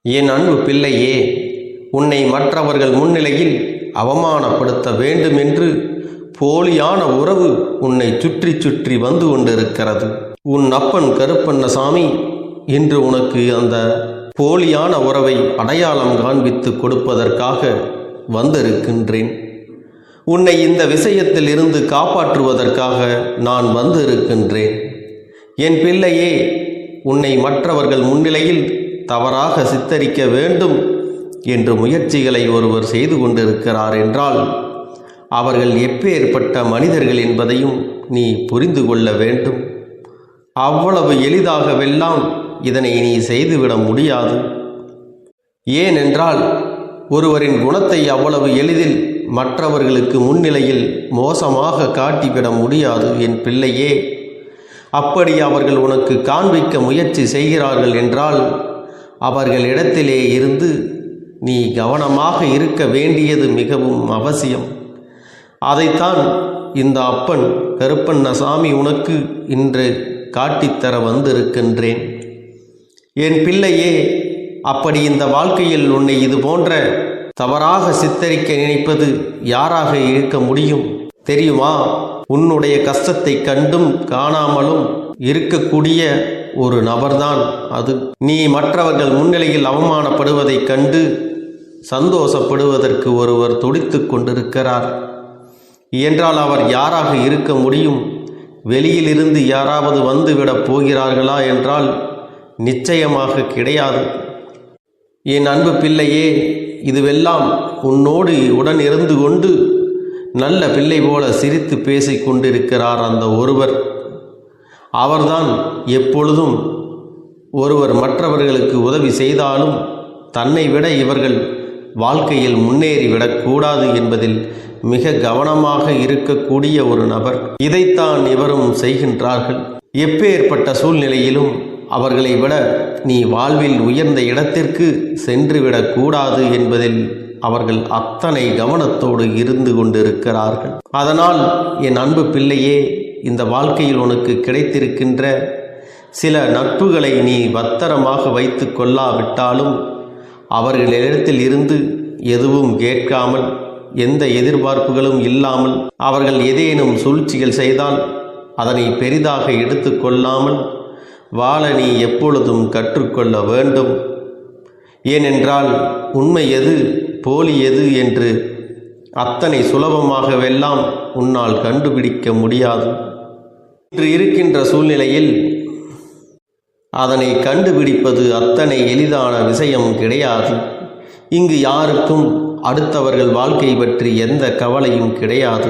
என் அன்பு பிள்ளையே, உன்னை மற்றவர்கள் முன்னிலையில் அவமானப்படுத்த வேண்டுமென்று போலியான உறவு உன்னை சுற்றி சுற்றி வந்து கொண்டிருக்கிறது. உன் அப்பன் கருப்பண்ணசாமி இன்று உனக்கு அந்த போலியான உறவை அடையாளம் காண்பித்து கொடுப்பதற்காக வந்திருக்கின்றேன். உன்னை இந்த விஷயத்தில் இருந்து காப்பாற்றுவதற்காக நான் வந்திருக்கின்றேன். என் பிள்ளையே, உன்னை மற்றவர்கள் முன்னிலையில் தவறாக சித்தரிக்க வேண்டும் என்று முயற்சிகளை ஒருவர் செய்து கொண்டிருக்கிறார் என்றால் அவர்கள் எப்பேற்பட்ட மனிதர்கள் என்பதையும் நீ புரிந்து கொள்ள வேண்டும். அவ்வளவு எளிதாகவெல்லாம் இதனை நீ செய்துவிட முடியாது. ஏனென்றால் ஒருவரின் குணத்தை அவ்வளவு எளிதில் மற்றவர்களுக்கு முன்னிலையில் மோசமாக காட்டிவிட முடியாது என் பிள்ளையே. அப்படி அவர்கள் உனக்கு காண்பிக்க முயற்சி செய்கிறார்கள் என்றால் அவர்களிடத்திலே இருந்து நீ கவனமாக இருக்க வேண்டியது மிகவும் அவசியம். அதைத்தான் இந்த அப்பன் கருப்பண்ணசாமி உனக்கு இன்று காட்டித்தர வந்திருக்கின்றேன். என் பிள்ளையே, அப்படி இந்த வாழ்க்கையில் உன்னை இது போன்ற தவறாக சித்தரிக்க நினைப்பது யாராக இருக்க முடியும் தெரியுமா? உன்னுடைய கஷ்டத்தை கண்டும் காணாமலும் இருக்கக்கூடிய ஒரு நபர்தான் அது. நீ மற்றவர்கள் முன்னிலையில் அவமானப்படுவதை கண்டு சந்தோஷப்படுவதற்கு ஒருவர் துடித்து கொண்டிருக்கிறார் என்றால் அவர் யாராக இருக்க முடியும்? வெளியிலிருந்து யாராவது வந்துவிடப் போகிறார்களா என்றால் நிச்சயமாக கிடையாது. என் அன்பு பிள்ளையே, இதுவெல்லாம் உன்னோடு உடன் இருந்து கொண்டு நல்ல பிள்ளை போல சிரித்து பேசிக் கொண்டிருக்கிறார் அந்த ஒருவர். அவர்தான் எப்பொழுதும் ஒருவர் மற்றவர்களுக்கு உதவி செய்தாலும் தன்னை விட இவர்கள் வாழ்க்கையில் முன்னேறிவிடக்கூடாது என்பதில் மிக கவனமாக இருக்கக்கூடிய ஒரு நபர். இதைத்தான் இவரும் செய்கின்றார்கள். எப்பேற்பட்ட சூழ்நிலையிலும் அவர்களை விட நீ வாழ்வில் உயர்ந்த இடத்திற்கு சென்றுவிடக்கூடாது என்பதில் அவர்கள் அத்தனை கவனத்தோடு இருந்து கொண்டிருக்கிறார்கள். அதனால் என் அன்பு பிள்ளையே, இந்த வாழ்க்கையில் உனக்கு கிடைத்திருக்கின்ற சில நட்புகளை நீ பத்திரமாக வைத்து கொள்ளாவிட்டாலும் அவர்களிடத்தில் இருந்து எதுவும் கேட்காமல் எந்த எதிர்பார்ப்புகளும் இல்லாமல் அவர்கள் ஏதேனும் சூழ்ச்சிகள் செய்தால் அதனை பெரிதாக எடுத்து கொள்ளாமல் வாழ நீ எப்பொழுதும் கற்றுக்கொள்ள வேண்டும். ஏனென்றால் உண்மை எது போலி எது என்று அத்தனை சுலபமாகவெல்லாம் உன்னால் கண்டுபிடிக்க முடியாது. இன்று இருக்கின்ற சூழ்நிலையில் அதனை கண்டுபிடிப்பது அத்தனை எளிதான விஷயம் கிடையாது. இங்கு யாருக்கும் அடுத்தவர்கள் வாழ்க்கை பற்றி எந்த கவலையும் கிடையாது.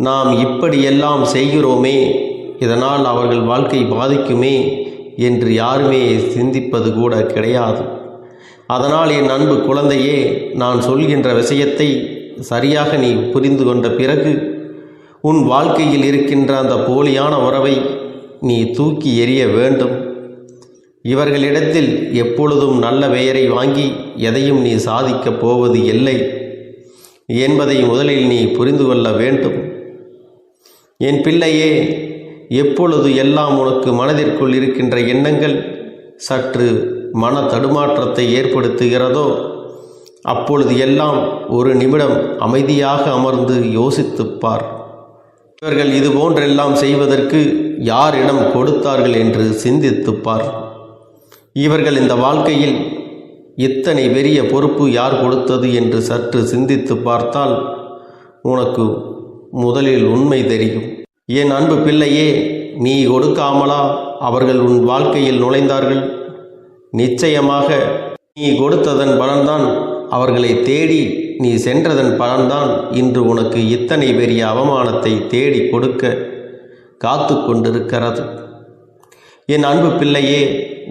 நாம் இப்படியெல்லாம் செய்கிறோமே, இதனால் அவர்கள் வாழ்க்கை பாதிக்குமே என்று யாருமே சிந்திப்பது கூட கிடையாது. அதனால் என் அன்பு குழந்தையே, நான் சொல்கின்ற விஷயத்தை சரியாக நீ புரிந்து கொண்ட பிறகு உன் வாழ்க்கையில் இருக்கின்ற அந்த போலியான உறவை நீ தூக்கி எறிய வேண்டும். இவர்களிடத்தில் எப்பொழுதும் நல்ல பெயரை வாங்கி எதையும் நீ சாதிக்கப் போவது இல்லை என்பதை முதலில் நீ புரிந்து கொள்ள வேண்டும். என் பிள்ளையே, எப்பொழுது எல்லாம் உனக்கு மனதிற்குள் இருக்கின்ற எண்ணங்கள் சற்று மன தடுமாற்றத்தை ஏற்படுத்துகிறதோ அப்பொழுது எல்லாம் ஒரு நிமிடம் அமைதியாக அமர்ந்து யோசித்துப்பார். இவர்கள் இது போன்றெல்லாம் செய்வதற்கு யாரிடம் கொடுத்தார்கள் என்று சிந்தித்துப்பார். இவர்கள் இந்த வாழ்க்கையில் இத்தனை பெரிய பொறுப்பு யார் கொடுத்தது என்று சற்று சிந்தித்து பார்த்தால் உனக்கு முதலில் உண்மை தெரியும். என் அன்பு பிள்ளையே, நீ கொடுக்காமலா அவர்கள் உன் வாழ்க்கையில் நுழைந்தார்கள்? நிச்சயமாக நீ கொடுத்ததன் பலன்தான் அவர்களை தேடி நீ சென்றதன் பலன்தான் இன்று உனக்கு இத்தனை பெரிய அவமானத்தை தேடி கொடுக்க காத்து கொண்டிருக்கிறது. என் அன்பு பிள்ளையே,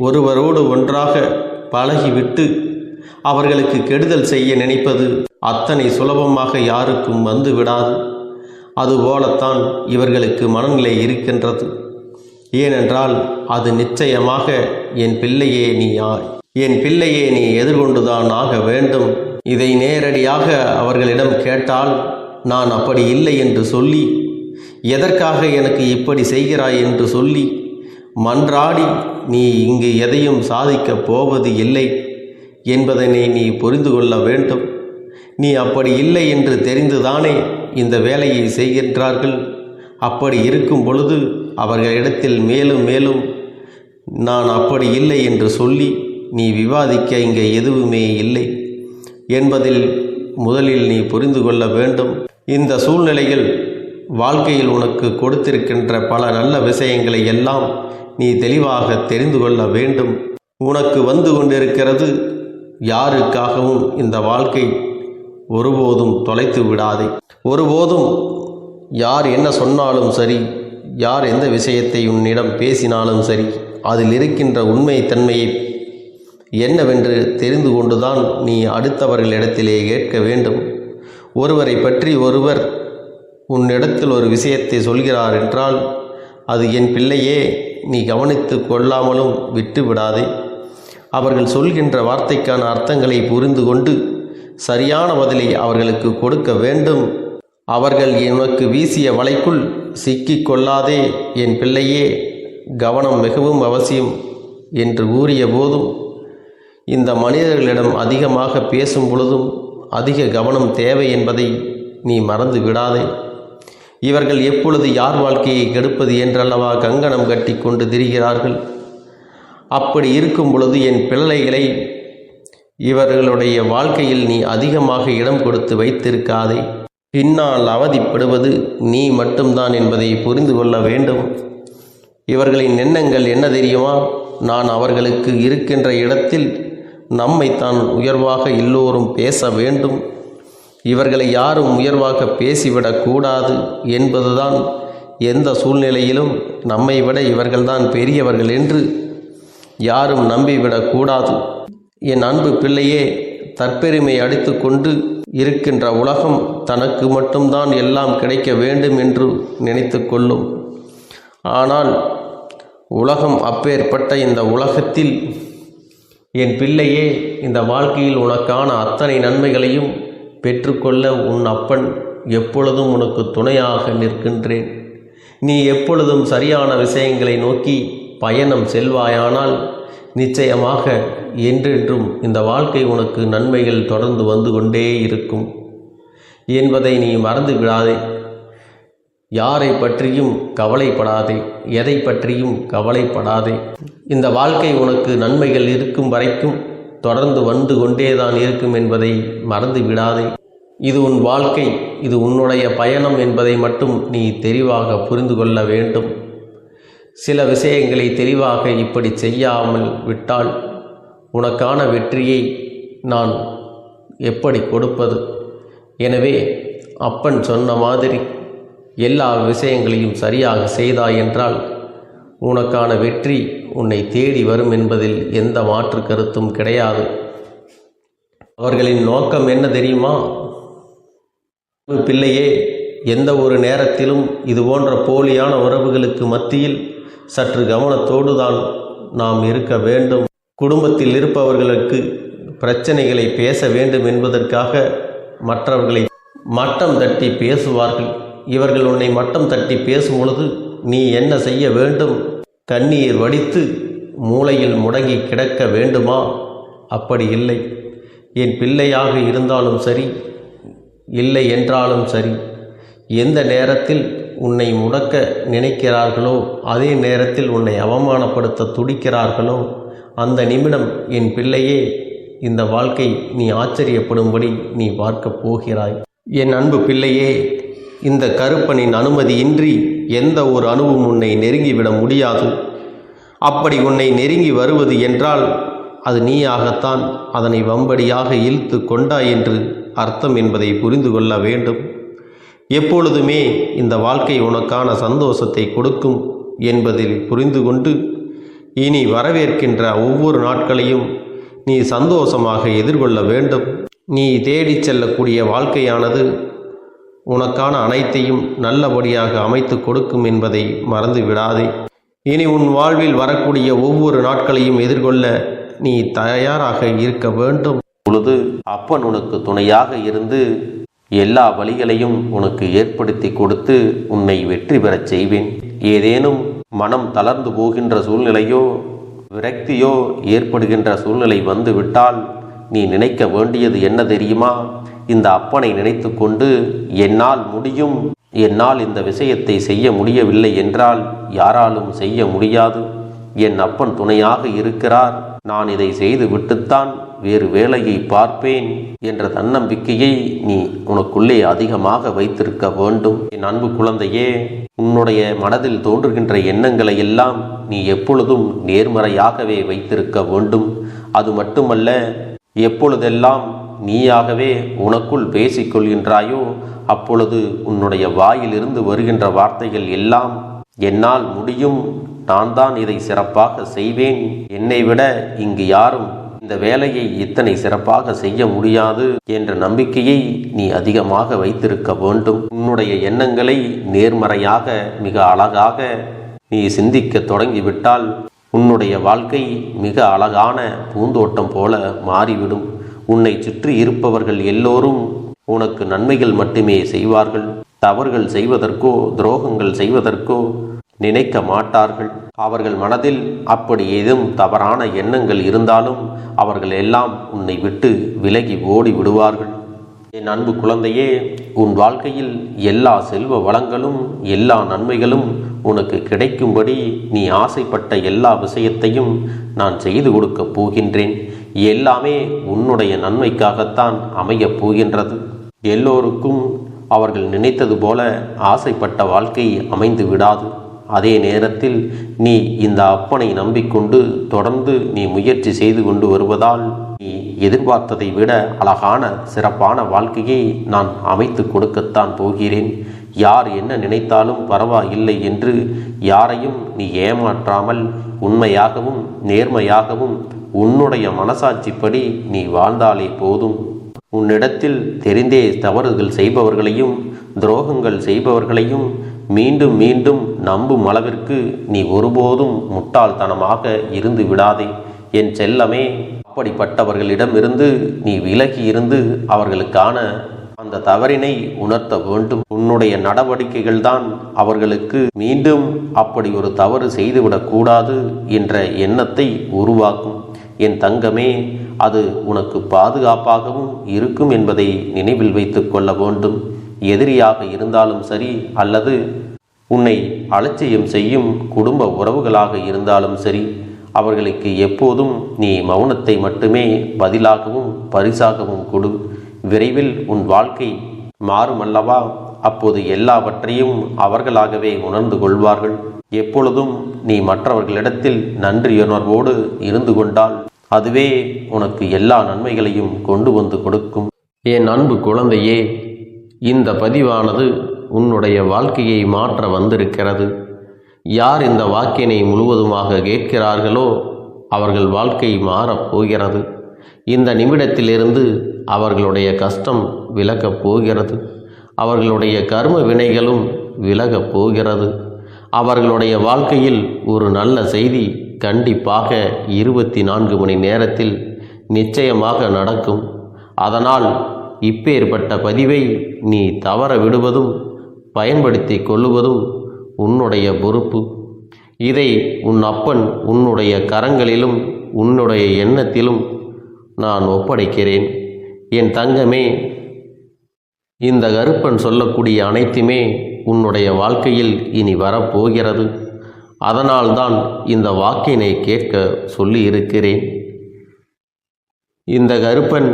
ஒருவரோடு ஒன்றாக பழகிவிட்டு அவர்களுக்கு கெடுதல் செய்ய நினைப்பது அத்தனை சுலபமாக யாருக்கும் வந்து விடாது. அதுபோலத்தான் இவர்களுக்கு மனநிலை இருக்கின்றது. ஏனென்றால் அது நிச்சயமாக என் பிள்ளையே நீ எதிர்கொண்டுதான் ஆக வேண்டும். இதை நேரடியாக அவர்களிடம் கேட்டால் நான் அப்படி இல்லை என்று சொல்லி, எதற்காக எனக்கு இப்படி செய்கிறாய் என்று சொல்லி மன்றாடி நீ இங்கு எதையும் சாதிக்கப் போவது இல்லை. என்பதனை நீ புரிந்து கொள்ள வேண்டும். நீ அப்படி இல்லை என்று தெரிந்துதானே இந்த வேலையை செய்கின்றார்கள். அப்படி இருக்கும் பொழுது அவர்களிடத்தில் மேலும் மேலும் நான் அப்படி இல்லை என்று சொல்லி நீ விவாதிக்க இங்கே எதுவுமே இல்லை என்பதில் முதலில் நீ புரிந்து கொள்ள வேண்டும். இந்த சூழ்நிலைகள் வாழ்க்கையில் உனக்கு கொடுத்திருக்கின்ற பல நல்ல விஷயங்களை எல்லாம் நீ தெளிவாக தெரிந்து கொள்ள வேண்டும். உனக்கு வந்து கொண்டிருக்கிறது. யாருக்காகவும் இந்த வாழ்க்கை ஒருபோதும் தொலைத்து விடாதே. ஒருபோதும் யார் என்ன சொன்னாலும் சரி, யார் எந்த விஷயத்தை உன்னிடம் பேசினாலும் சரி, அதில் இருக்கின்ற உண்மை தன்மையை என்னவென்று தெரிந்து கொண்டுதான் நீ அடுத்தவர்களிடத்திலே கேட்க வேண்டும். ஒருவரை பற்றி ஒருவர் உன்னிடத்தில் ஒரு விஷயத்தை சொல்கிறார் என்றால் அது என் பிள்ளையே நீ கவனித்து கொள்ளாமலும் விட்டு விடாதே. அவர்கள் சொல்கின்ற வார்த்தைக்கான அர்த்தங்களை புரிந்து கொண்டு சரியான பதிலை அவர்களுக்கு கொடுக்க வேண்டும். அவர்கள் உனக்கு வீசிய வலைக்குள் சிக்கிக் கொள்ளாதே என் பிள்ளையே, கவனம் மிகவும் அவசியம் என்று கூறிய போதும் இந்த மனிதர்களிடம் அதிகமாக பேசும் பொழுதும் அதிக கவனம் தேவை என்பதை நீ மறந்து விடாதே. இவர்கள் எப்பொழுது யார் வாழ்க்கையை கெடுப்பது என்றல்லவா கங்கணம் கட்டி கொண்டு திரிகிறார்கள். அப்படி இருக்கும் பொழுது என் பிள்ளைகளை இவர்களுடைய வாழ்க்கையில் நீ அதிகமாக இடம் கொடுத்து வைத்திருக்காதே. பின்னால் அவதிப்படுவது நீ மட்டும்தான் என்பதை புரிந்து கொள்ள வேண்டும். இவர்களின் எண்ணங்கள் என்ன தெரியுமா? நான் அவர்களுக்கு இருக்கின்ற இடத்தில் நம்மைத்தான் உயர்வாக எல்லோரும் பேச வேண்டும், இவர்களை யாரும் உயர்வாக பேசிவிடக்கூடாது என்பதுதான். எந்த சூழ்நிலையிலும் நம்மை விட இவர்கள்தான் பெரியவர்கள் என்று யாரும் நம்பிவிடக்கூடாது. என் அன்பு பிள்ளையே, தற்பெருமை அடித்து கொண்டு இருக்கின்ற உலகம் தனக்கு மட்டும்தான் எல்லாம் கிடைக்க வேண்டும் என்று நினைத்து கொள்ளும். ஆனால் உலகம் அப்பேற்பட்ட இந்த உலகத்தில் என் பிள்ளையே, இந்த வாழ்க்கையில் உனக்கான அத்தனை நன்மைகளையும் பெற்றுக்கொள்ள உன் அப்பன் எப்பொழுதும் உனக்கு துணையாக நிற்கின்றேன். நீ எப்பொழுதும் சரியான விஷயங்களை நோக்கி பயணம் செல்வாயானால் நிச்சயமாக என்றென்றும் இந்த வாழ்க்கை உனக்கு நன்மைகள் தொடர்ந்து வந்து கொண்டே இருக்கும் என்பதை நீ மறந்து விடாதே. யாரை பற்றியும் கவலைப்படாதே, எதை பற்றியும் கவலைப்படாதே. இந்த வாழ்க்கை உனக்கு நன்மைகள் இருக்கும் வரைக்கும் தொடர்ந்து வந்து கொண்டேதான் இருக்கும் என்பதை மறந்து விடாதே. இது உன் வாழ்க்கை, இது உன்னுடைய பயணம் என்பதை மட்டும் நீ தெளிவாக புரிந்து கொள்ள வேண்டும். சில விஷயங்களை தெளிவாக இப்படி செய்யாமல் விட்டால் உனக்கான வெற்றியை நான் எப்படி கொடுப்பது? எனவே அப்பன் சொன்ன மாதிரி எல்லா விஷயங்களையும் சரியாக செய்தாய் என்றால் உனக்கான வெற்றி உன்னை தேடி வரும் என்பதில் எந்த மாற்று கருத்தும் கிடையாது. அவர்களின் நோக்கம் என்ன தெரியுமா? பிள்ளையே, எந்த ஒரு நேரத்திலும் இது போன்ற போலியான உறவுகளுக்கு மத்தியில் சற்று கவனத்தோடு தான் நாம் இருக்க வேண்டும். குடும்பத்தில் இருப்பவர்களுக்கு பிரச்சனைகளை பேச வேண்டும் என்பதற்காக மற்றவர்களை மட்டம் தட்டி பேசுவார்கள். இவர்கள் உன்னை மட்டம் தட்டி பேசும் பொழுது நீ என்ன செய்ய வேண்டும்? கண்ணீர் வடித்து மூளையில் முடங்கி கிடக்க வேண்டுமா? அப்படி இல்லை. என் பிள்ளையாக இருந்தாலும் சரி, இல்லை என்றாலும் சரி, எந்த நேரத்தில் உன்னை முடக்க நினைக்கிறார்களோ அதே நேரத்தில் உன்னை அவமானப்படுத்த துடிக்கிறார்களோ அந்த நிமிடம் என் பிள்ளையே, இந்த வாழ்க்கை நீ ஆச்சரியப்படும்படி நீ பார்க்க போகிறாய். என் அன்பு பிள்ளையே, இந்த கருப்பனின் அனுமதியின்றி எந்த ஒரு அணுவும் உன்னை நெருங்கிவிட முடியாது. அப்படி உன்னை நெருங்கி வருவது என்றால் அது நீயாகத்தான் அதனை வம்படியாக இழுத்து கொண்டாய் என்று அர்த்தம் என்பதை புரிந்து கொள்ள வேண்டும். எப்பொழுதுமே இந்த வாழ்க்கை உனக்கான சந்தோஷத்தை கொடுக்கும் என்பதில் புரிந்து கொண்டு இனி வரவேற்கின்ற ஒவ்வொரு நாட்களையும் நீ சந்தோஷமாக எதிர்கொள்ள வேண்டும். நீ தேடிச் செல்லக்கூடிய வாழ்க்கையானது உனக்கான அனைத்தையும் நல்லபடியாக அமைத்து கொடுக்கும் என்பதை மறந்து விடாதே. இனி உன் வாழ்வில் வரக்கூடிய ஒவ்வொரு நாட்களையும் எதிர்கொள்ள நீ தயாராக இருக்க வேண்டும். பொழுது அப்பன் உனக்கு துணையாக இருந்து எல்லா வழிகளையும் உனக்கு ஏற்படுத்தி கொடுத்து உன்னை வெற்றி பெறச் செய்வேன். ஏதேனும் மனம் தளர்ந்து போகின்ற சூழ்நிலையோ விரக்தியோ ஏற்படுகின்ற சூழ்நிலை வந்துவிட்டால் நீ நினைக்க வேண்டியது என்ன தெரியுமா? இந்த அப்பனை நினைத்து கொண்டு என்னால் முடியும், என்னால் இந்த விஷயத்தை செய்ய முடியவில்லை என்றால் யாராலும் செய்ய முடியாது, என் அப்பன் துணையாக இருக்கிறார், நான் இதை செய்து விட்டுத்தான் வேறு வேலையை பார்ப்பேன் என்ற தன்னம்பிக்கையை நீ உனக்குள்ளே அதிகமாக வைத்திருக்க வேண்டும். என் அன்பு குழந்தையே, உன்னுடைய மனதில் தோன்றுகின்ற எண்ணங்களை எல்லாம் நீ எப்பொழுதும் நேர்மறையாகவே வைத்திருக்க வேண்டும். அது மட்டுமல்ல, எப்பொழுதெல்லாம் நீயாகவே உனக்குள் பேசிக்கொள்கின்றாயோ அப்பொழுது உன்னுடைய வாயிலிருந்து வருகின்ற வார்த்தைகள் எல்லாம் என்னால் முடியும், நான் தான் இதை சிறப்பாக செய்வேன், என்னை விட இங்கு யாரும் இந்த வேலையை இத்தனை சிறப்பாக செய்ய முடியாது என்ற நம்பிக்கையை நீ அதிகமாக வைத்திருக்க வேண்டும். உன்னுடைய எண்ணங்களை நேர்மறையாக மிக அழகாக நீ சிந்திக்க தொடங்கிவிட்டால் உன்னுடைய வாழ்க்கை மிக அழகான பூந்தோட்டம் போல மாறிவிடும். உன்னை சுற்றி இருப்பவர்கள் எல்லோரும் உனக்கு நன்மைகள் மட்டுமே செய்வார்கள். தவறுகள் செய்வதற்கோ துரோகங்கள் செய்வதற்கோ நினைக்க மாட்டார்கள். அவர்கள் மனதில் அப்படி ஏதும் தவறான எண்ணங்கள் இருந்தாலும் அவர்கள் எல்லாம் உன்னை விட்டு விலகி ஓடி விடுவார்கள். என் அன்பு குழந்தையே, உன் வாழ்க்கையில் எல்லா செல்வ வளங்களும் எல்லா நன்மைகளும் உனக்கு கிடைக்கும்படி நீ ஆசைப்பட்ட எல்லா விஷயத்தையும் நான் செய்து கொடுக்கப் போகின்றேன். எல்லாமே உன்னுடைய நன்மைக்காகத்தான் அமையப் போகின்றது. எல்லோருக்கும் அவர்கள் நினைத்தது போல ஆசைப்பட்ட வாழ்க்கை அமைந்து விடாது. அதே நேரத்தில் நீ இந்த அப்பனை நம்பிக்கொண்டு தொடர்ந்து நீ முயற்சி செய்து கொண்டு வருவதால் நீ எதிர்பார்த்ததை விட அழகான சிறப்பான வாழ்க்கையை நான் அமைத்து கொடுக்கத்தான் போகிறேன். யார் என்ன நினைத்தாலும் பரவாயில்லை என்று யாரையும் நீ ஏமாற்றாமல் உண்மையாகவும் நேர்மையாகவும் உன்னுடைய மனசாட்சிப்படி நீ வாழ்ந்தாலே போதும். உன்னிடத்தில் தெரிந்தே தவறுகள் செய்பவர்களையும் துரோகங்கள் செய்பவர்களையும் மீண்டும் மீண்டும் நம்பும் அளவிற்கு நீ ஒருபோதும் முட்டாள்தனமாக இருந்து விடாதே என் செல்லமே. அப்படிப்பட்டவர்களிடமிருந்து நீ விலகி இருந்து அவர்களுக்கான அந்த தவறினை உணர்த்த வேண்டும். உன்னுடைய நடவடிக்கைகள்தான் அவர்களுக்கு மீண்டும் அப்படி ஒரு தவறு செய்துவிடக்கூடாது என்ற எண்ணத்தை உருவாக்கும். என் தங்கமே, அது உனக்கு பாதுகாப்பாகவும் இருக்கும் என்பதை நினைவில் வைத்துக் கொள்ள வேண்டும். எதிரியாக இருந்தாலும் சரி அல்லது உன்னை அலட்சியம் செய்யும் குடும்ப உறவுகளாக இருந்தாலும் சரி, அவர்களுக்கு எப்போதும் நீ மௌனத்தை மட்டுமே பதிலாகவும் பரிசாகவும் கொடு. விரைவில் உன் வாழ்க்கை மாறுமல்லவா? அப்போது எல்லாவற்றையும் அவர்களாகவே உணர்ந்து கொள்வார்கள். எப்பொழுதும் நீ மற்றவர்களிடத்தில் நன்றியுணர்வோடு இருந்து கொண்டால் அதுவே உனக்கு எல்லா நன்மைகளையும் கொண்டு வந்து கொடுக்கும். என் அன்பு குழந்தையே, இந்த பதிவானது உன்னுடைய வாழ்க்கையை மாற்ற வந்திருக்கிறது. யார் இந்த வாக்கினை முழுவதுமாக கேட்கிறார்களோ அவர்கள் வாழ்க்கை மாறப் போகிறது. இந்த நிமிடத்திலிருந்து அவர்களுடைய கஷ்டம் விலகப் போகிறது. அவர்களுடைய கர்ம வினைகளும் விலகப் போகிறது. அவர்களுடைய வாழ்க்கையில் ஒரு நல்ல செய்தி கண்டிப்பாக 24 மணி நேரத்தில் நிச்சயமாக நடக்கும். அதனால் இப்பேற்பட்ட பதிவை நீ தவற விடுவதும் பயன்படுத்தி கொள்ளுவதும் உன்னுடைய பொறுப்பு. இதை உன் அப்பன் உன்னுடைய கரங்களிலும் உன்னுடைய எண்ணத்திலும் நான் ஒப்படைக்கிறேன். என் தங்கமே, இந்த கருப்பன் சொல்லக்கூடிய அனைத்துமே உன்னுடைய வாழ்க்கையில் இனி வரப்போகிறது. அதனால்தான் இந்த வாக்கினை கேட்க சொல்லி இருக்கிறேன். இந்த கருப்பன்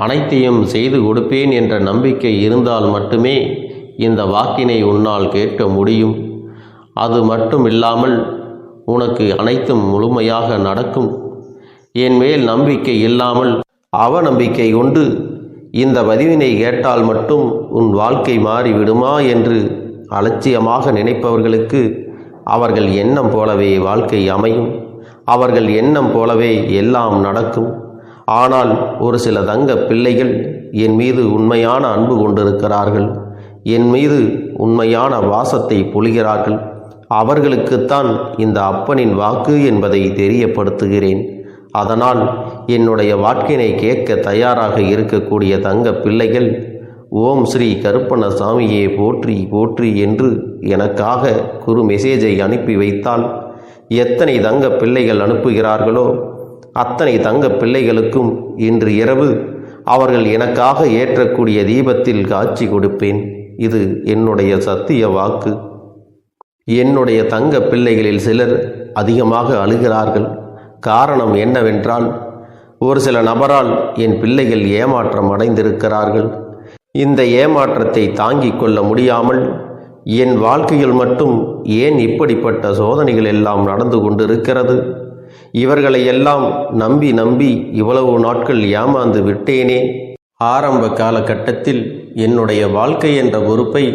அனைத்தையும் செய்து கொடுப்பேன் என்ற நம்பிக்கை இருந்தால் மட்டுமே இந்த வாக்கினை உன்னால் கேட்க முடியும். அது மட்டும் இல்லாமல் உனக்கு அனைத்தும் முழுமையாக நடக்கும். என் மேல் நம்பிக்கை இல்லாமல் அவநம்பிக்கை கொண்டு இந்த பதிவினை கேட்டால் மட்டும் உன் வாழ்க்கை மாறிவிடுமா என்று அலட்சியமாக நினைப்பவர்களுக்கு அவர்கள் எண்ணம் போலவே வாழ்க்கை அமையும். அவர்கள் எண்ணம் போலவே எல்லாம் நடக்கும். ஆனால் ஒரு சில தங்க பிள்ளைகள் என் மீது உண்மையான அன்பு கொண்டிருக்கிறார்கள். என் மீது உண்மையான வாசத்தை பொழிகிறார்கள். அவர்களுக்குத்தான் இந்த அப்பனின் வாக்கு என்பதை தெரியப்படுத்துகிறேன். அதனால் என்னுடைய வாக்கினை கேட்க தயாராக இருக்கக்கூடிய தங்க பிள்ளைகள் ஓம் ஸ்ரீ கருப்பண்ண சாமியே போற்றி போற்றி என்று எனக்காக குறு மெசேஜை அனுப்பி வைத்தால் எத்தனை தங்க பிள்ளைகள் அனுப்புகிறார்களோ அத்தனை தங்க பிள்ளைகளுக்கும் இன்று இரவு அவர்கள் எனக்காக ஏற்றக்கூடிய தீபத்தில் காட்சி கொடுப்பேன். இது என்னுடைய சத்திய வாக்கு. என்னுடைய தங்க பிள்ளைகளில் சிலர் அதிகமாக அழுகிறார்கள். காரணம் என்னவென்றால், ஒரு சில நபரால் என் பிள்ளைகள் ஏமாற்றம் அடைந்திருக்கிறார்கள். இந்த ஏமாற்றத்தை தாங்கிக் கொள்ள முடியாமல் என் வாழ்க்கையில் மட்டும் ஏன் இப்படிப்பட்ட சோதனைகள் எல்லாம் நடந்து கொண்டிருக்கிறது? இவர்களை எல்லாம் நம்பி நம்பி இவ்வளவு நாட்கள் ஏமாந்து விட்டேனே. ஆரம்ப காலகட்டத்தில் என்னுடைய வாழ்க்கை என்ற பொறுப்பை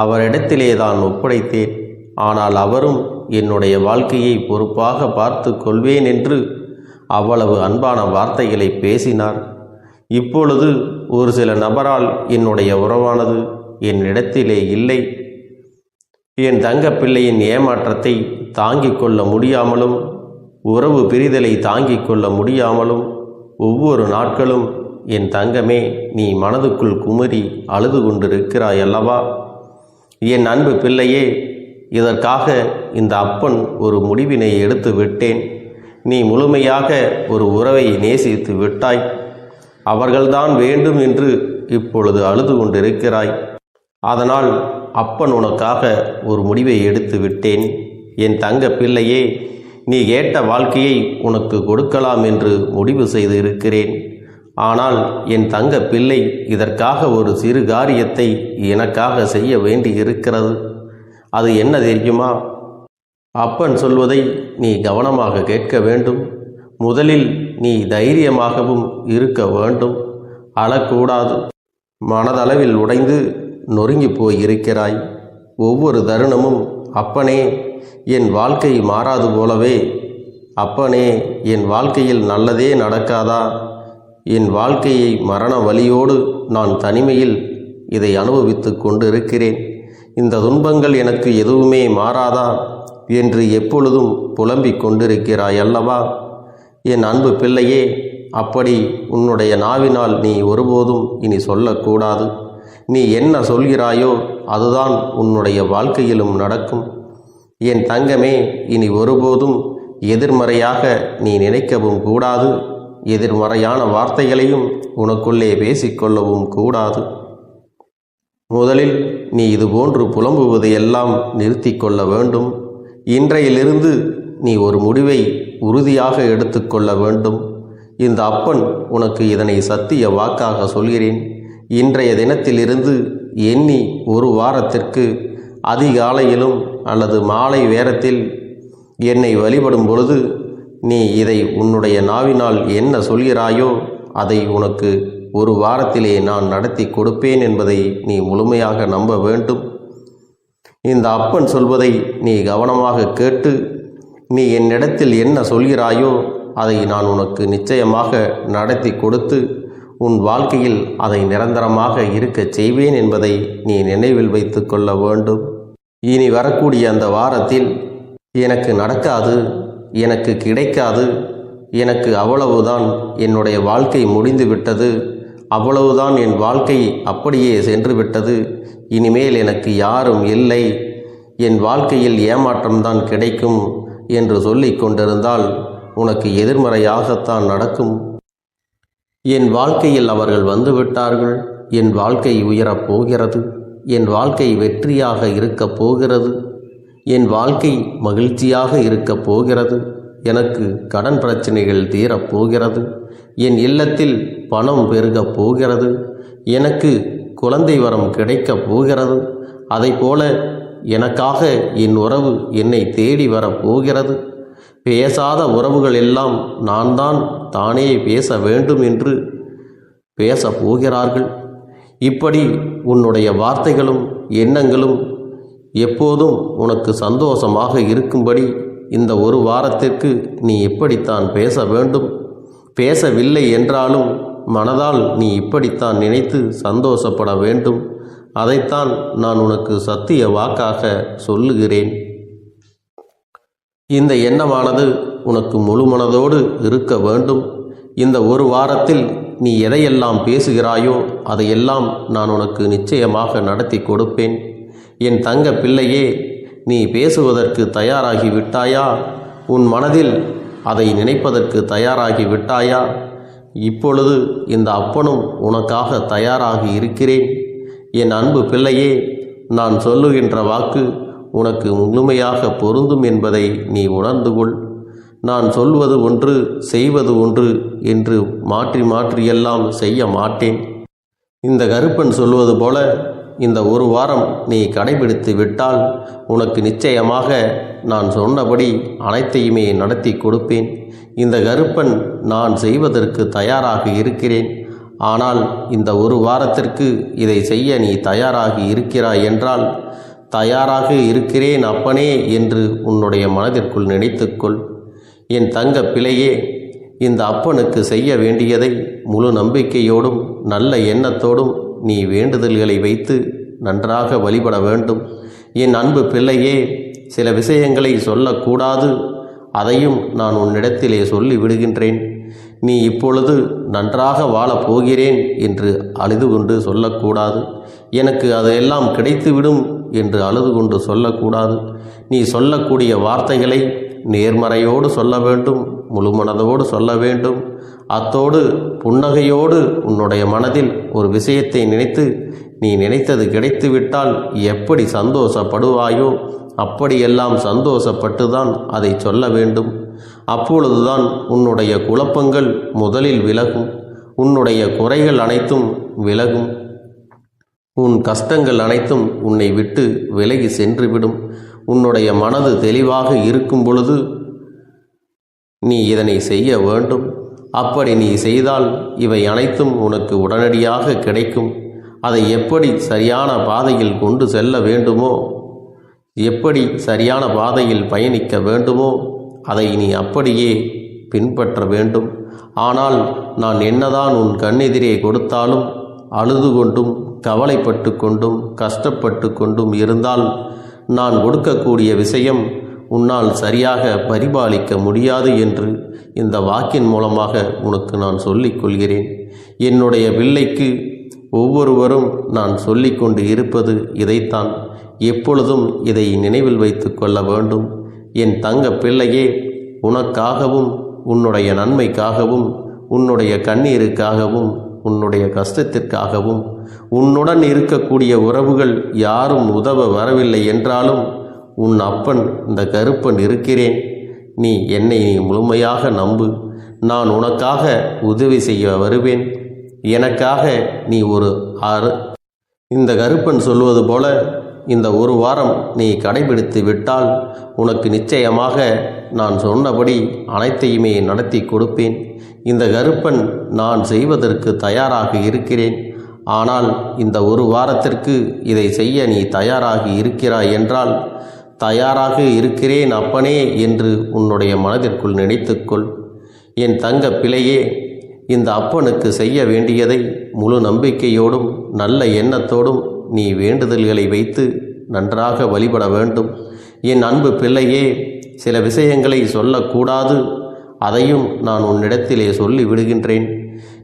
அவரிடத்திலே தான் ஒப்படைத்தேன். ஆனால் அவரும் என்னுடைய வாழ்க்கையை பொறுப்பாக பார்த்து கொள்வேன் என்று அவ்வளவு அன்பான வார்த்தைகளை பேசினார். இப்பொழுது ஒரு சில நபரால் என்னுடைய உறவானது என்னிடத்திலே இல்லை. என் தங்க பிள்ளையின் ஏமாற்றத்தை தாங்கிக் கொள்ள முடியாமலும் உறவு பிரிதலை தாங்கிக் கொள்ள முடியாமலும் ஒவ்வொரு நாட்களும் என் தங்கமே, நீ மனதுக்குள் குமரி அழுது கொண்டிருக்கிறாய் அல்லவா? என் அன்பு பிள்ளையே, இதற்காக இந்த அப்பன் ஒரு முடிவினை எடுத்து விட்டேன். நீ முழுமையாக ஒரு உறவை நேசித்து விட்டாய். அவர்கள்தான் வேண்டும் என்று இப்பொழுது அழுது கொண்டிருக்கிறாய். அதனால் அப்பன் உனக்காக ஒரு முடிவை எடுத்து விட்டேன். என் தங்க பிள்ளையே, நீ கேட்ட வாழ்க்கையை உனக்கு கொடுக்கலாம் என்று முடிவு செய்து இருக்கிறேன். ஆனால் என் தங்க பிள்ளை, இதற்காக ஒரு சிறு காரியத்தை எனக்காக செய்ய வேண்டி இருக்கிறது. அது என்ன தெரியுமா? அப்பன் சொல்வதை நீ கவனமாக கேட்க வேண்டும். முதலில் நீ தைரியமாகவும் இருக்க வேண்டும். அழக்கூடாது. மனதளவில் உடைந்து நொறுங்கி போய் இருக்கிறாய். ஒவ்வொரு தருணமும் அப்பனே, என் வாழ்க்கை மாறாது போலவே, அப்பனே, என் வாழ்க்கையில் நல்லதே நடக்காதா? என் வாழ்க்கையை மரண வலியோடு நான் தனிமையில் இதை அனுபவித்து கொண்டு இருக்கிறேன். இந்த துன்பங்கள் எனக்கு எதுவுமே மாறாதா என்று எப்பொழுதும் புலம்பிக் கொண்டிருக்கிறாய் அல்லவா? என் அன்பு பிள்ளையே, அப்படி உன்னுடைய நாவினால் நீ ஒருபோதும் இனி சொல்லக்கூடாது. நீ என்ன சொல்கிறாயோ அதுதான் உன்னுடைய வாழ்க்கையிலும் நடக்கும். என் தங்கமே, இனி ஒருபோதும் எதிர்மறையாக நீ நினைக்கவும் கூடாது. எதிர்மறையான வார்த்தைகளையும் உனக்குள்ளே பேசிக்கொள்ளவும் கூடாது. முதலில் நீ இதுபோன்று புலம்புவதையெல்லாம் நிறுத்தி கொள்ள வேண்டும். இன்றையிலிருந்து நீ ஒரு முடிவை உறுதியாக எடுத்துக்கொள்ள வேண்டும். இந்த அப்பன் உனக்கு இதனை சத்திய வாக்காக சொல்கிறேன். இன்றைய தினத்திலிருந்து எண்ணி ஒரு வாரத்திற்கு அதிகாலையிலும் அல்லது மாலை நேரத்தில் என்னை வழிபடும் பொழுது நீ இதை உன்னுடைய நாவினால் என்ன சொல்கிறாயோ அதை உனக்கு ஒரு வாரத்திலே நான் நடத்தி கொடுப்பேன் என்பதை நீ முழுமையாக நம்ப வேண்டும். இந்த அப்பன் சொல்வதை நீ கவனமாக கேட்டு நீ என்னிடத்தில் என்ன சொல்கிறாயோ அதை நான் உனக்கு நிச்சயமாக நடத்தி கொடுத்து உன் வாழ்க்கையில் அதை நிரந்தரமாக இருக்கச் செய்வேன் என்பதை நீ நினைவில் வைத்து கொள்ள வேண்டும். இனி வரக்கூடிய அந்த வாரத்தில் எனக்கு நடக்காது, எனக்கு கிடைக்காது, எனக்கு அவ்வளவுதான், என்னுடைய வாழ்க்கை முடிந்து விட்டது, அவ்வளவுதான், என் வாழ்க்கை அப்படியே சென்று விட்டது, இனிமேல் எனக்கு யாரும் இல்லை, என் வாழ்க்கையில் ஏமாற்றம்தான் கிடைக்கும் என்று சொல்லிக் கொண்டிருந்தால் உனக்கு எதிர்மறையாகத்தான் நடக்கும். என் வாழ்க்கையில் அவர்கள் வந்துவிட்டார்கள். என் வாழ்க்கை உயரப் போகிறது. என் வாழ்க்கை வெற்றியாக இருக்கப் போகிறது. என் வாழ்க்கை மகிழ்ச்சியாக இருக்கப் போகிறது. எனக்கு கடன் பிரச்சனைகள் தீரப்போகிறது. என் இல்லத்தில் பணம் பெருகப் போகிறது. எனக்கு குழந்தை வரம் கிடைக்கப் போகிறது. அதைப்போல எனக்காக என் உறவு என்னை தேடி வரப்போகிறது. பேசாத உறவுகள் எல்லாம் நான் தான் தானே பேச வேண்டும் என்று பேசப் போகிறார்கள். இப்படி உன்னுடைய வார்த்தைகளும் எண்ணங்களும் எப்போதும் உனக்கு சந்தோஷமாக இருக்கும்படி இந்த ஒரு வாரத்திற்கு நீ இப்படித்தான் பேச வேண்டும். பேசவில்லை என்றாலும் மனதால் நீ இப்படித்தான் நினைத்து சந்தோஷப்பட வேண்டும். அதைத்தான் நான் உனக்கு சத்திய வாக்காக சொல்லுகிறேன். இந்த எண்ணமானது உனக்கு முழு மனதோடு இருக்க வேண்டும். இந்த ஒரு வாரத்தில் நீ எதையெல்லாம் பேசுகிறாயோ அதையெல்லாம் நான் உனக்கு நிச்சயமாக நடத்தி கொடுப்பேன். என் தங்க பிள்ளையே, நீ பேசுவதற்கு தயாராகி விட்டாயா? உன் மனதில் அதை நினைப்பதற்கு தயாராகி விட்டாயா? இப்பொழுது இந்த அப்பனும் உனக்காக தயாராகி இருக்கிறேன். என் அன்பு பிள்ளையே, நான் சொல்லுகின்ற வாக்கு உனக்கு முழுமையாக பொருந்தும் என்பதை நீ உணர்ந்து கொள். நான் சொல்வது ஒன்று செய்வது ஒன்று என்று மாற்றி மாற்றியெல்லாம் செய்ய மாட்டேன். இந்த கருப்பன் சொல்வது போல இந்த ஒரு வாரம் நீ கடைபிடித்து விட்டால் உனக்கு நிச்சயமாக நான் சொன்னபடி அனைத்தையுமே நடத்தி கொடுப்பேன். இந்த கருப்பன் நான் செய்வதற்கு தயாராக இருக்கிறேன். ஆனால் இந்த ஒரு வாரத்திற்கு இதை செய்ய நீ தயாராகி இருக்கிறாய் என்றால், தயாராக இருக்கிறேன் அப்பனே என்று உன்னுடைய மனதிற்குள் நினைத்துக்கொள். என் தங்க பிள்ளையே, இந்த அப்பனுக்கு செய்ய வேண்டியதை முழு நம்பிக்கையோடும் நல்ல எண்ணத்தோடும் நீ வேண்டுதல்களை வைத்து நன்றாக வழிபட வேண்டும். என் அன்பு பிள்ளையே, சில விஷயங்களை சொல்லக்கூடாது, அதையும் நான் உன்னிடத்திலே சொல்லி விடுகின்றேன். நீ இப்பொழுது நன்றாக வாழப் போகிறேன் என்று அழுது கொண்டு சொல்லக்கூடாது. எனக்கு அதையெல்லாம் கிடைத்துவிடும் என்று அழுது கொண்டு சொல்லக்கூடாது. நீ சொல்லக்கூடிய வார்த்தைகளை நேர்மறையோடு சொல்ல வேண்டும், முழு மனதோடு சொல்ல வேண்டும். அத்தோடு புன்னகையோடு உன்னுடைய மனதில் ஒரு விஷயத்தை நினைத்து நீ நினைத்தது கிடைத்துவிட்டால் எப்படி சந்தோஷப்படுவாயோ அப்படியெல்லாம் சந்தோஷப்பட்டுதான் அதை சொல்ல வேண்டும். அப்பொழுதுதான் உன்னுடைய குழப்பங்கள் முதலில் விலகும், உன்னுடைய குறைகள் அனைத்தும் விலகும், உன் கஷ்டங்கள் அனைத்தும் உன்னை விட்டு விலகி சென்றுவிடும். உன்னுடைய மனது தெளிவாக இருக்கும் பொழுது நீ இதனை செய்ய வேண்டும். அப்படி நீ செய்தால் இவை அனைத்தும் உனக்கு உடனடியாக கிடைக்கும். அதை எப்படி சரியான பாதையில் கொண்டு செல்ல வேண்டுமோ, எப்படி சரியான பாதையில் பயணிக்க வேண்டுமோ அதை நீ அப்படியே பின்பற்ற வேண்டும். ஆனால் நான் என்னதான் உன் கண்ணெதிரே கொடுத்தாலும் அழுது கொண்டும் கவலைப்பட்டு கொண்டும் கஷ்டப்பட்டு கொண்டும் இருந்தால் நான் கொடுக்கக்கூடிய விஷயம் உன்னால் சரியாக பரிபாலிக்க முடியாது என்று இந்த வாக்கின் மூலமாக உனக்கு நான் சொல்லிக் கொள்கிறேன். என்னுடைய பிள்ளைக்கு ஒவ்வொருவரும் நான் சொல்லிக்கொண்டு இருப்பது இதைத்தான். எப்பொழுதும் இதை நினைவில் வைத்து கொள்ள வேண்டும். என் தங்க பிள்ளையே, உனக்காகவும் உன்னுடைய நன்மைக்காகவும் உன்னுடைய கண்ணீருக்காகவும் உன்னுடைய கஷ்டத்திற்காகவும் உன்னுடன் இருக்கக்கூடிய உறவுகள் யாரும் உதவ வரவில்லை என்றாலும் உன் அப்பன் இந்த கருப்பன் இருக்கிறேன். நீ என்னை முழுமையாக நம்பு. நான் உனக்காக உதவி செய்ய வருவேன். எனக்காக நீ இந்த கருப்பன் சொல்வது போல இந்த ஒரு வாரம் நீ கடைபிடித்து விட்டால் உனக்கு நிச்சயமாக நான் சொன்னபடி அனைத்தையுமே நடத்தி கொடுப்பேன். இந்த கருப்பன் நான் செய்வதற்கு தயாராக இருக்கிறேன். ஆனால் இந்த ஒரு வாரத்திற்கு இதை செய்ய நீ தயாராகி இருக்கிறாய் என்றால், தயாராக இருக்கிறேன் அப்பனே என்று உன்னுடைய மனதிற்குள் நினைத்துக்கொள். என் தங்க பிள்ளையே, இந்த அப்பனுக்கு செய்ய வேண்டியதை முழு நம்பிக்கையோடும் நல்ல எண்ணத்தோடும் நீ வேண்டுதல்களை வைத்து நன்றாக வழிபட வேண்டும். என் அன்பு பிள்ளையே, சில விஷயங்களை சொல்லக்கூடாது, அதையும் நான் உன்னிடத்திலே சொல்லி விடுகின்றேன்.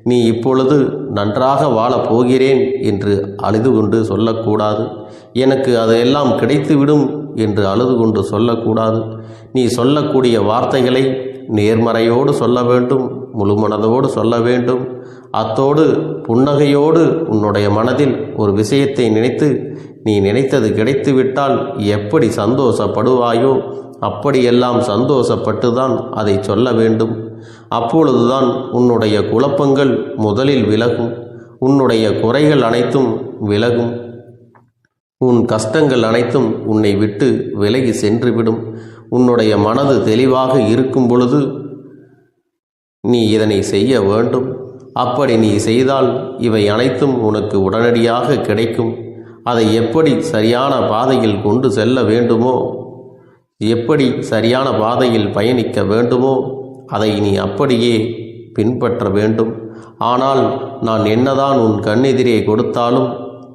நீ இப்பொழுது நன்றாக வாழப் போகிறேன் என்று அழுது கொண்டு சொல்லக்கூடாது. எனக்கு அதையெல்லாம் கிடைத்துவிடும் என்று அழுது கொண்டு சொல்லக்கூடாது. நீ சொல்லக்கூடிய வார்த்தைகளை நேர்மறையோடு சொல்ல வேண்டும், முழு மனதோடு சொல்ல வேண்டும். அத்தோடு புன்னகையோடு உன்னுடைய மனதில் ஒரு விஷயத்தை நினைத்து நீ நினைத்தது கிடைத்துவிட்டால் எப்படி சந்தோஷப்படுவாயோ அப்படியெல்லாம் சந்தோஷப்பட்டுதான் அதை சொல்ல வேண்டும். அப்பொழுதுதான் உன்னுடைய குழப்பங்கள் முதலில் விலகும், உன்னுடைய குறைகள் அனைத்தும் விலகும், உன் கஷ்டங்கள் அனைத்தும் உன்னை விட்டு விலகி சென்றுவிடும். உன்னுடைய மனது தெளிவாக இருக்கும் பொழுது நீ இதனை செய்ய வேண்டும். அப்படி நீ செய்தால் இவை அனைத்தும் உனக்கு உடனடியாக கிடைக்கும். அதை எப்படி சரியான பாதையில் கொண்டு செல்ல வேண்டுமோ, எப்படி சரியான பாதையில் பயணிக்க வேண்டுமோ அதை நீ அப்படியே பின்பற்ற வேண்டும். ஆனால் நான் என்னதான் உன் கண்ணெதிரே கொடுத்தாலும்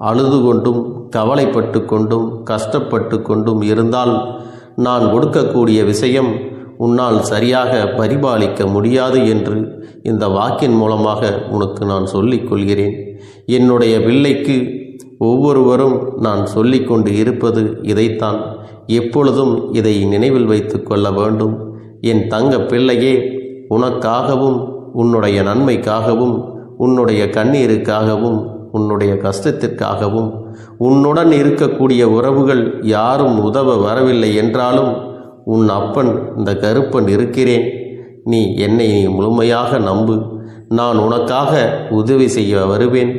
அழுது கொண்டும் கவலைப்பட்டு கொண்டும் கஷ்டப்பட்டு கொண்டும் இருந்தால் நான் கொடுக்கக்கூடிய விஷயம் உன்னால் சரியாக பரிபாலிக்க முடியாது என்று இந்த வாக்கின் மூலமாக உனக்கு நான் சொல்லிக் கொள்கிறேன். என்னுடைய பிள்ளைக்கு ஒவ்வொருவரும் நான் சொல்லிக்கொண்டு இருப்பது இதைத்தான். எப்பொழுதும் இதை நினைவில் வைத்து கொள்ள வேண்டும். என் தங்க பிள்ளையே, உனக்காகவும் உன்னுடைய நன்மைக்காகவும் உன்னுடைய கண்ணீருக்காகவும் உன்னுடைய கஷ்டத்திற்காகவும் உன்னுடன் இருக்கக்கூடிய உறவுகள் யாரும் உதவ வரவில்லை என்றாலும் உன் அப்பன் இந்த கருப்பன் இருக்கிறேன். நீ என்னை முழுமையாக நம்பு. நான் உனக்காக உதவி செய்ய வருவேன்.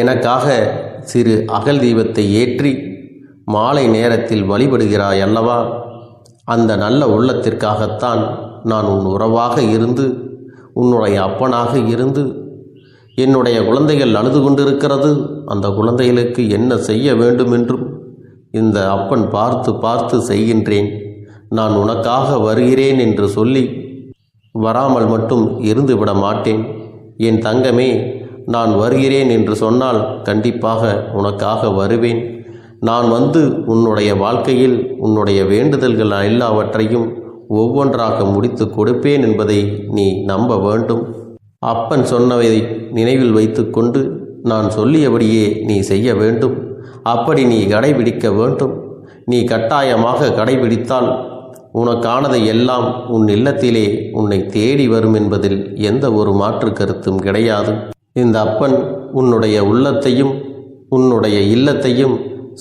எனக்காக சிறு அகல் தீபத்தை ஏற்றி மாலை நேரத்தில் வழிபடுகிறாய் அல்லவா? அந்த நல்ல உள்ளத்திற்காகத்தான் நான் உன் உறவாக இருந்து உன்னுடைய அப்பனாக இருந்து என்னுடைய குழந்தைகள் அழுது கொண்டிருக்கிறது, அந்த குழந்தைகளுக்கு என்ன செய்ய வேண்டும் என்றும் இந்த அப்பன் பார்த்து பார்த்து செய்கின்றேன். நான் உனக்காக வருகிறேன் என்று சொல்லி வராமல் மட்டும் இருந்து விட மாட்டேன். என் தங்கமே, நான் வருகிறேன் என்று சொன்னால் கண்டிப்பாக உனக்காக வருவேன். நான் வந்து உன்னுடைய வாழ்க்கையில் உன்னுடைய வேண்டுதல்கள் எல்லாவற்றையும் ஒவ்வொன்றாக முடித்து கொடுப்பேன் என்பதை நீ நம்ப வேண்டும். அப்பன் சொன்னவை நினைவில் வைத்துக்கொண்டு நான் சொல்லியபடியே நீ செய்ய வேண்டும். அப்படி நீ கடைபிடிக்க வேண்டும். நீ கட்டாயமாக கடைபிடித்தால் உனக்கானதை எல்லாம் உன் இல்லத்திலே உன்னை தேடி வரும் என்பதில் எந்த ஒரு மாற்று கருத்தும் கிடையாது. இந்த அப்பன் உன்னுடைய உள்ளத்தையும் உன்னுடைய இல்லத்தையும்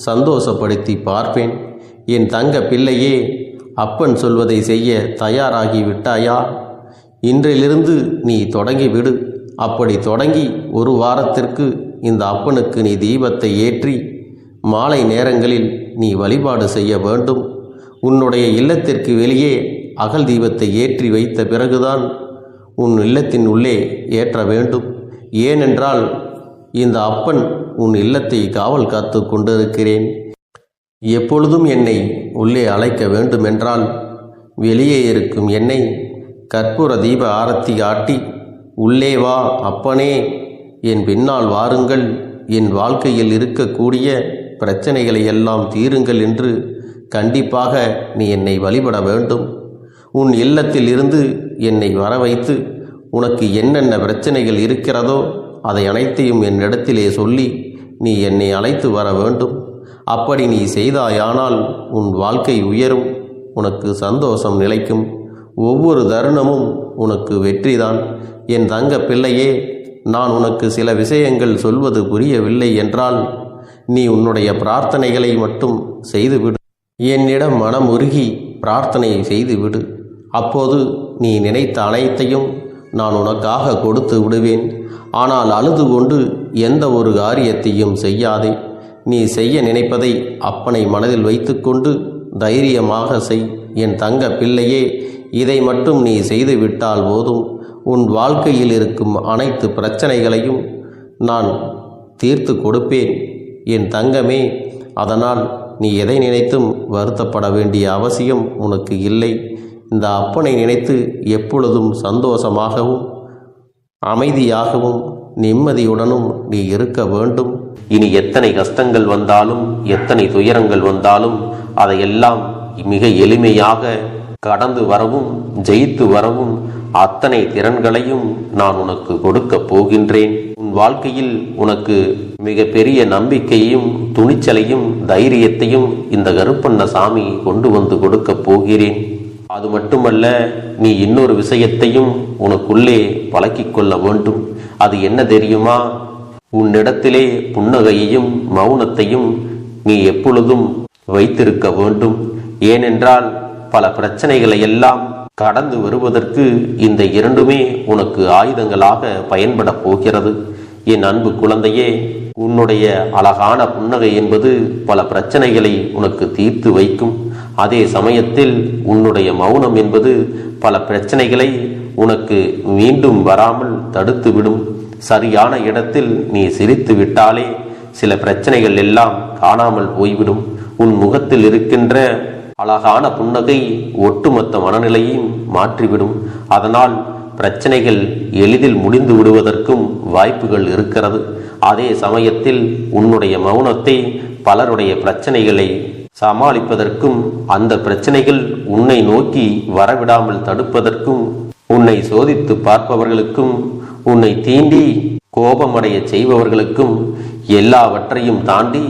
சந்தோஷப்படுத்தி பார்ப்பேன். என் தங்க பிள்ளையே, அப்பன் சொல்வதை செய்ய தயாராகி விட்டாயா? இன்றிலிருந்து நீ தொடங்கிவிடு. அப்படி தொடங்கி ஒரு வாரத்திற்கு இந்த அப்பனுக்கு நீ தீபத்தை ஏற்றி மாலை நேரங்களில் நீ வழிபாடு செய்ய வேண்டும். உன்னுடைய இல்லத்திற்கு வெளியே அகல் தீபத்தை ஏற்றி வைத்த பிறகுதான் உன் இல்லத்தின் உள்ளே ஏற்ற வேண்டும். ஏனென்றால் இந்த அப்பன் உன் இல்லத்தை காவல் காத்து கொண்டிருக்கிறேன். எப்பொழுதும் என்னை உள்ளே அழைக்க வேண்டுமென்றால் வெளியே இருக்கும் என்னை கற்பூர தீப ஆரத்தி காட்டி உள்ளே வா அப்பனே, என் பின்னால் வாருங்கள், என் வாழ்க்கையில் இருக்கக்கூடிய பிரச்சனைகளை எல்லாம் தீருங்கள் என்று கண்டிப்பாக நீ என்னை வழிபட வேண்டும். உன் இல்லத்தில் இருந்து என்னை வர வைத்து உனக்கு என்னென்ன பிரச்சனைகள் இருக்கிறதோ அதை அனைத்தையும் என்னிடத்திலே சொல்லி நீ என்னை அழைத்து வர வேண்டும். அப்படி நீ செய்தாயானால் உன் வாழ்க்கை உயரும், உனக்கு சந்தோஷம் நிலைக்கும், ஒவ்வொரு தருணமும் உனக்கு வெற்றிதான். என் தங்க பிள்ளையே, நான் உனக்கு சில விஷயங்கள் சொல்வது புரியவில்லை என்றால் நீ உன்னுடைய பிரார்த்தனைகளை மட்டும் செய்துவிடு. என்னிடம் மனம் உருகி பிரார்த்தனையை செய்துவிடு. அப்போது நீ நினைத்த அனைத்தையும் நான் உனக்காக கொடுத்து விடுவேன். ஆனால் அழுது கொண்டு எந்த ஒரு காரியத்தையும் செய்யாதே. நீ செய்ய நினைப்பதை அப்பனை மனதில் வைத்துக்கொண்டு தைரியமாக செய். என் தங்க பிள்ளையே, இதை மட்டும் நீ செய்துவிட்டால் போதும். உன் வாழ்க்கையில் இருக்கும் அனைத்து பிரச்சனைகளையும் நான் தீர்த்து கொடுப்பேன் என் தங்கமே. அதனால் நீ எதை நினைத்தும் வருத்தப்பட வேண்டிய அவசியம் உனக்கு இல்லை. இந்த அப்பனை நினைத்து எப்பொழுதும் சந்தோஷமாகவும் அமைதியாகவும் நிம்மதியுடனும் நீ இருக்க வேண்டும். இனி எத்தனை கஷ்டங்கள் வந்தாலும் எத்தனை துயரங்கள் வந்தாலும் அதையெல்லாம் மிக எளிமையாக கடந்து வரவும் ஜெயித்து வரவும் அத்தனை திறன்களையும் நான் உனக்கு கொடுக்க போகின்றேன். உன் வாழ்க்கையில் உனக்கு மிக பெரிய நம்பிக்கையையும் துணிச்சலையும் தைரியத்தையும் இந்த கருப்பண்ணசாமி கொண்டு வந்து கொடுக்க போகிறேன். அது மட்டுமல்ல, நீ இன்னொரு விஷயத்தையும் உனக்குள்ளே பழக்கிக் கொள்ள வேண்டும். அது என்ன தெரியுமா? உன்னிடத்திலே புன்னகையையும் மௌனத்தையும் நீ எப்பொழுதும் வைத்திருக்க வேண்டும். ஏனென்றால் பல பிரச்சனைகளை எல்லாம் கடந்து வருவதற்கு இந்த இரண்டுமே உனக்கு ஆயுதங்களாக பயன்பட போகிறது. என் அன்பு குழந்தையே, உன்னுடைய அழகான புன்னகை என்பது பல பிரச்சனைகளை உனக்கு தீர்த்து வைக்கும். அதே சமயத்தில் உன்னுடைய மௌனம் என்பது பல பிரச்சனைகளை உனக்கு மீண்டும் வராமல் தடுத்துவிடும். சரியான இடத்தில் நீ சிரித்து விட்டாலே சில பிரச்சனைகள் எல்லாம் காணாமல் போய்விடும். உன் முகத்தில் இருக்கின்ற அழகான புன்னகை ஒட்டுமொத்த மனநிலையையும் மாற்றிவிடும். அதனால் பிரச்சனைகள் எளிதில் முடிந்து விடுவதற்கும் வாய்ப்புகள் இருக்கிறது. அதே சமயத்தில் உன்னுடைய மௌனத்தை பலருடைய பிரச்சனைகளை சமாளிப்பதற்கும் அந்த பிரச்சனைகள் உன்னை நோக்கி வரவிடாமல் தடுப்பதற்கும் உன்னை சோதித்து பார்ப்பவர்களுக்கும் உன்னை தீண்டி கோபமடைய செய்பவர்களுக்கும் எல்லாவற்றையும் தாண்டி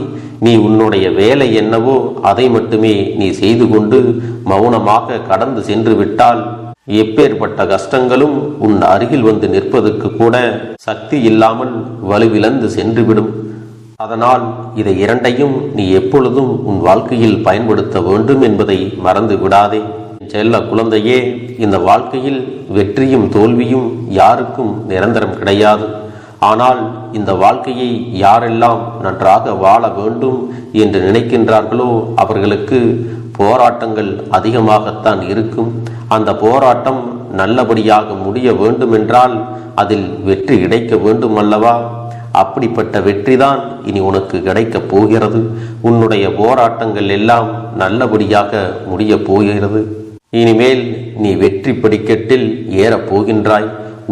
நீ உன்னுடைய வேலை என்னவோ அதை மட்டுமே நீ செய்து கொண்டு மௌனமாக கடந்து சென்று விட்டால் எப்பேற்பட்ட கஷ்டங்களும் உன் அருகில் வந்து நிற்பதற்கு கூட சக்தி இல்லாமல் வலுவிழந்து சென்றுவிடும். அதனால் இதை இரண்டையும் நீ எப்பொழுதும் உன் வாழ்க்கையில் பயன்படுத்த வேண்டும் என்பதை மறந்து விடாதே. செல்ல குழந்தையே, இந்த வாழ்க்கையில் வெற்றியும் தோல்வியும் யாருக்கும் நிரந்தரம் கிடையாது. ஆனால் இந்த வாழ்க்கையை யாரெல்லாம் நன்றாக வாழ வேண்டும் என்று நினைக்கின்றார்களோ அவர்களுக்கு போராட்டங்கள் அதிகமாகத்தான் இருக்கும். அந்த போராட்டம் நல்லபடியாக முடிய வேண்டுமென்றால் அதில் வெற்றி கிடைக்க வேண்டும் அல்லவா? அப்படிப்பட்ட வெற்றிதான் இனி உனக்கு கிடைக்கப் போகிறது. உன்னுடைய போராட்டங்கள் எல்லாம் நல்லபடியாக முடிய போகிறது. இனிமேல் நீ வெற்றி படிக்கட்டில் ஏறப் போகின்றாய்.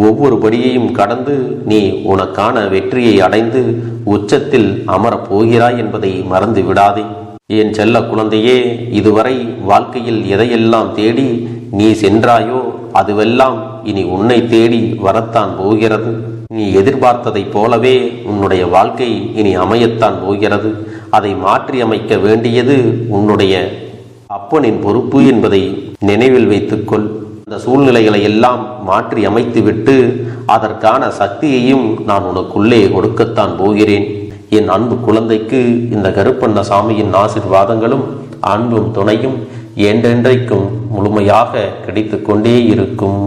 ஒவ்வொரு படியையும் கடந்து நீ உனக்கான வெற்றியை அடைந்து உச்சத்தில் அமரப் போகிறாய் என்பதை மறந்து விடாதே. என் செல்ல குழந்தையே, இதுவரை வாழ்க்கையில் எதையெல்லாம் தேடி நீ சென்றாயோ அதுவெல்லாம் இனி உன்னை தேடி வரத்தான் போகிறது. நீ எதிர்பார்த்ததைப் போலவே உன்னுடைய வாழ்க்கை இனி அமையத்தான் போகிறது. அதை மாற்றி அமைக்க வேண்டியது உன்னுடைய அப்பனின் பொறுப்பு என்பதை நினைவில் வைத்துக்கொள். அந்த சூழ்நிலைகளை எல்லாம் மாற்றி அமைத்துவிட்டு அதற்கான சக்தியையும் நான் உனக்குள்ளே கொடுக்கத்தான் போகிறேன். என் அன்பு குழந்தைக்கு இந்த கருப்பண்ணசாமியின் ஆசீர்வாதங்களும் அன்பும் துணையும் என்றென்றைக்கும் முழுமையாக கிடைத்து கொண்டே இருக்கும்.